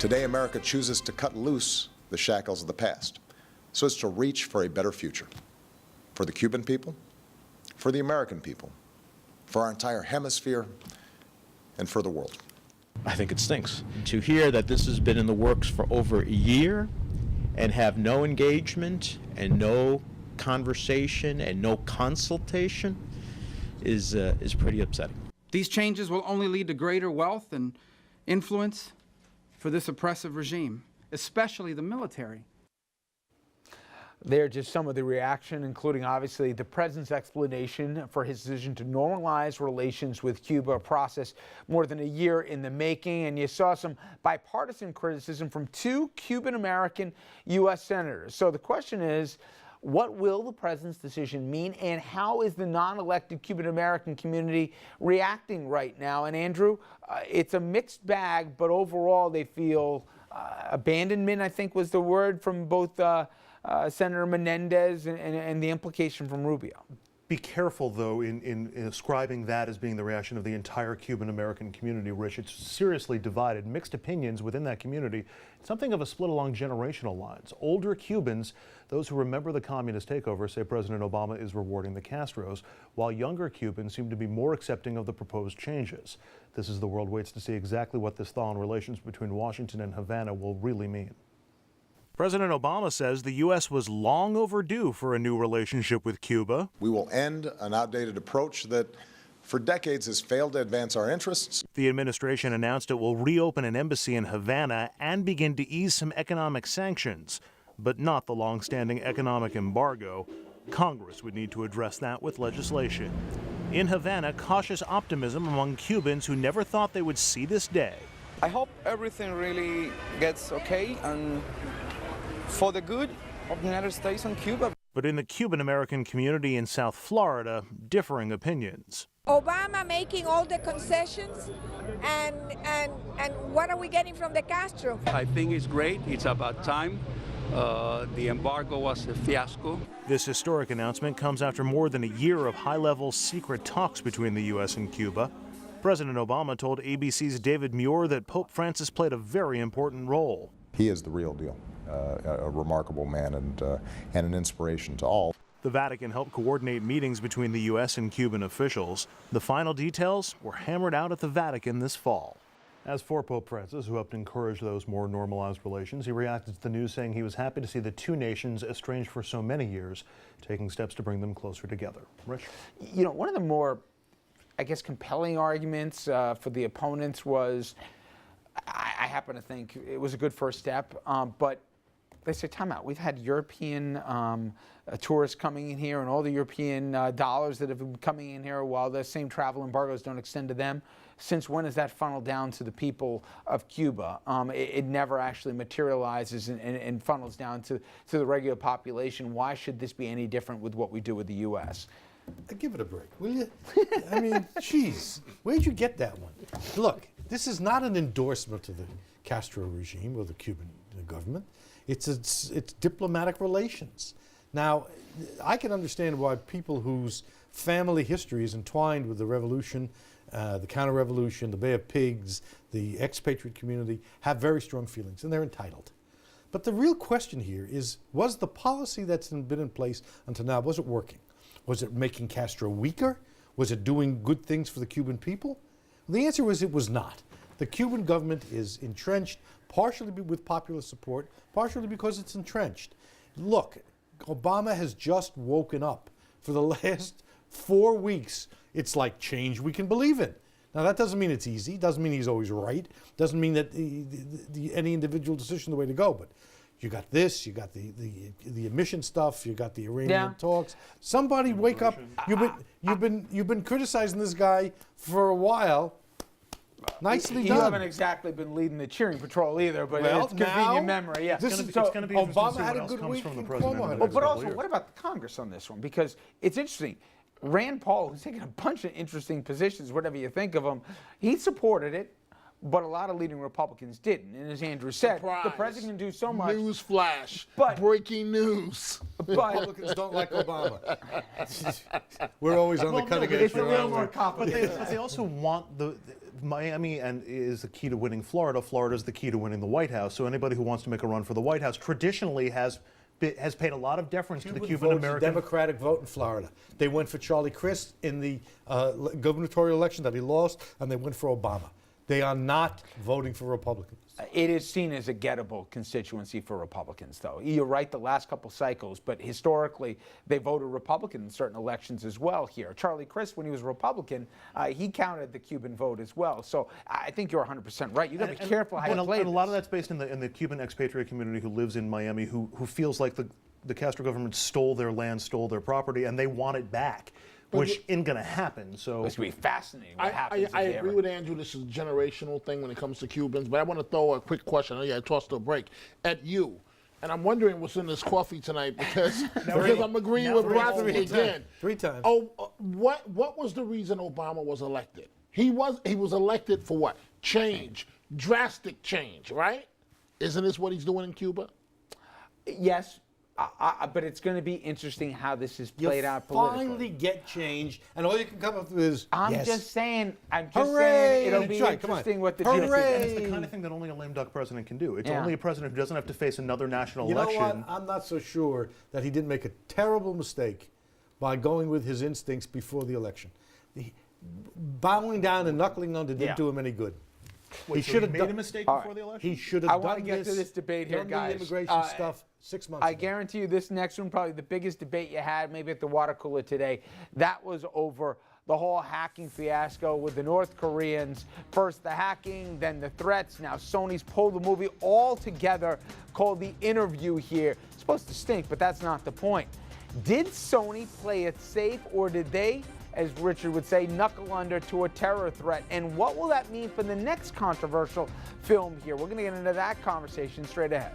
Today, America chooses to cut loose the shackles of the past so as to reach for a better future for the Cuban people, for the American people, for our entire hemisphere, and for the world. I think it stinks to hear that this has been in the works for over a year and have no engagement and no conversation and no consultation is pretty upsetting. These changes will only lead to greater wealth and influence for this oppressive regime, especially the military. They're just some of the reaction, including obviously the president's explanation for his decision to normalize relations with Cuba, a process more than a year in the making. And you saw some bipartisan criticism from two Cuban-American U.S. senators. So the question is, what will the president's decision mean, and how is the non-elected Cuban-American community reacting right now? And Andrew, it's a mixed bag, but overall they feel abandonment, I think was the word, from both Senator Menendez and the implication from Rubio. Be careful, though, in ascribing that as being the reaction of the entire Cuban-American community, Rich. It's seriously divided. Mixed opinions within that community. Something of a split along generational lines. Older Cubans, those who remember the communist takeover, say President Obama is rewarding the Castros, while younger Cubans seem to be more accepting of the proposed changes. This is the world waits to see exactly what this thaw in relations between Washington and Havana will really mean. President Obama says the U.S. was long overdue for a new relationship with Cuba. We will end an outdated approach that for decades has failed to advance our interests. The administration announced it will reopen an embassy in Havana and begin to ease some economic sanctions, but not the long-standing economic embargo. Congress would need to address that with legislation. In Havana, cautious optimism among Cubans who never thought they would see this day. I hope everything really gets okay and for the good of the United States and Cuba. But in the Cuban-American community in South Florida, differing opinions. Obama making all the concessions, and what are we getting from the Castro? I think it's great. It's about time. The embargo was a fiasco. This historic announcement comes after more than a year of high-level secret talks between the U.S. and Cuba. President Obama told ABC's David Muir that Pope Francis played a very important role. He is the real deal, a remarkable man and an inspiration to all. The Vatican helped coordinate meetings between the U.S. and Cuban officials. The final details were hammered out at the Vatican this fall. As for Pope Francis, who helped encourage those more normalized relations, he reacted to the news saying he was happy to see the two nations, estranged for so many years, taking steps to bring them closer together. Rich? You know, one of the more, I guess, compelling arguments for the opponents was, I happen to think it was a good first step, but they say, time out. We've had European tourists coming in here and all the European dollars that have been coming in here while the same travel embargoes don't extend to them. Since when is that funneled down to the people of Cuba? It never actually materializes and funnels down to the regular population. Why should this be any different with what we do with the U.S.? Give it a break, will you? I mean, geez, where'd you get that one? Look, this is not an endorsement of the Castro regime or the Cuban government. It's diplomatic relations. Now, I can understand why people whose family history is entwined with the revolution, the counter-revolution, the Bay of Pigs, the expatriate community, have very strong feelings, and they're entitled. But the real question here is, was the policy that's been in place until now, was it working? Was it making Castro weaker? Was it doing good things for the Cuban people? The answer was it was not. The Cuban government is entrenched, partially with popular support, partially because it's entrenched. Look, Obama has just woken up. For the last 4 weeks, it's like change we can believe in. Now, that doesn't mean it's easy. Doesn't mean he's always right. Doesn't mean that any individual decision is the way to go. But you got this, you got the emission stuff, you got the Iranian talks. Somebody wake up. You've been criticizing this guy for a while. Nicely done. You haven't exactly been leading the cheering patrol either, but it's convenient memory. Yeah. It's going to be Obama had a good week. But also, what about the Congress on this one? Because it's interesting. Rand Paul, who's taken a bunch of interesting positions, whatever you think of him, he supported it. But a lot of leading Republicans didn't. And as Andrew said, the president can do so much. News flash. But breaking news. Republicans don't like Obama. We're always on the cutting edge. It's a little more But complicated. they also want Miami is the key to winning Florida. Florida is the key to winning the White House. So anybody who wants to make a run for the White House traditionally has paid a lot of deference to the Cuban-American. Democratic vote in Florida. They went for Charlie Crist in the gubernatorial election that he lost, and they went for Obama. They are not voting for Republicans. It is seen as a gettable constituency for Republicans, though. You're right, the last couple cycles, but historically, they voted Republican in certain elections as well here. Charlie Crist, when he was Republican, he counted the Cuban vote as well. So I think you're 100% right. You got to be careful how you play And a lot of this. that's based in the Cuban expatriate community who lives in Miami, who feels like the Castro government stole their land, stole their property, and they want it back, which isn't going to happen. So It's going to be fascinating what happens. I agree with Andrew. This is a generational thing when it comes to Cubans. But I want to throw a quick question. I tossed a break at you. And I'm wondering what's in this coffee tonight because I'm agreeing with Rodney again. 3 times. Oh, what was the reason Obama was elected? He was elected for what? Change, drastic change, right? Isn't this what he's doing in Cuba? Yes, but it's going to be interesting how this is played out politically. Finally get change, and all you can come up with is I'm yes. just saying Hooray! it'll be Right, come on. interesting what the Hooray! GOP And it's the kind of thing that only a lame duck president can do. It's Yeah. only a president who doesn't have to face another national You know election. what? I'm not so sure that he didn't make a terrible mistake by going with his instincts before the election. Bowing down and knuckling under didn't do him any good. Wait, so he made a mistake before the election? He should I have want done to get to this debate here, done guys. the immigration stuff 6 months ago. I guarantee you this next one, probably the biggest debate you had, maybe at the water cooler today, that was over the whole hacking fiasco with the North Koreans. First the hacking, then the threats. Now Sony's pulled the movie all together called The Interview here. It's supposed to stink, but that's not the point. Did Sony play it safe, or did they, as Richard would say, knuckle under to a terror threat? And what will that mean for the next controversial film here? We're going to get into that conversation straight ahead.